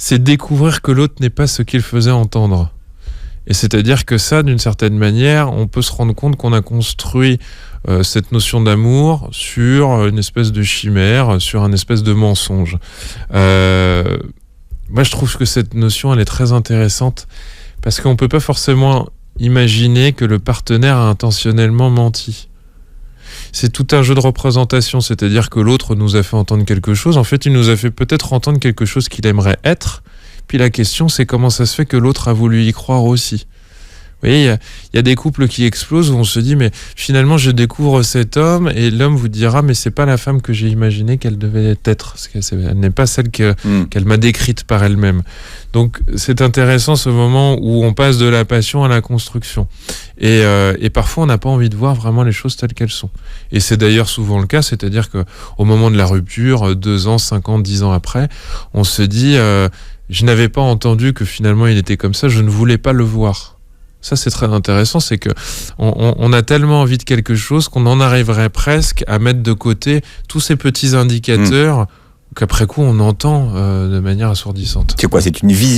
c'est découvrir que l'autre n'est pas ce qu'il faisait entendre. Et c'est-à-dire que ça, d'une certaine manière, on peut se rendre compte qu'on a construit cette notion d'amour sur une espèce de chimère, sur un espèce de mensonge. Moi, je trouve que cette notion, elle est très intéressante parce qu'on ne peut pas forcément imaginer que le partenaire a intentionnellement menti. C'est tout un jeu de représentation, c'est-à-dire que l'autre nous a fait entendre quelque chose. En fait, il nous a fait peut-être entendre quelque chose qu'il aimerait être. Puis la question, c'est comment ça se fait que l'autre a voulu y croire aussi. Vous voyez, il y a des couples qui explosent où on se dit, mais finalement, je découvre cet homme et l'homme vous dira, mais c'est pas la femme que j'ai imaginé qu'elle devait être. Parce qu'elle n'est pas celle qu'elle m'a décrite par elle-même. Donc, c'est intéressant ce moment où on passe de la passion à la construction. Et parfois, on n'a pas envie de voir vraiment les choses telles qu'elles sont. Et c'est d'ailleurs souvent le cas, c'est-à-dire qu'au moment de la rupture, 2 ans, 5 ans, 10 ans après, on se dit, je n'avais pas entendu que finalement il était comme ça, je ne voulais pas le voir. Ça, c'est très intéressant, c'est que on a tellement envie de quelque chose qu'on en arriverait presque à mettre de côté tous ces petits indicateurs qu'après coup, on entend de manière assourdissante. C'est quoi ? C'est une vision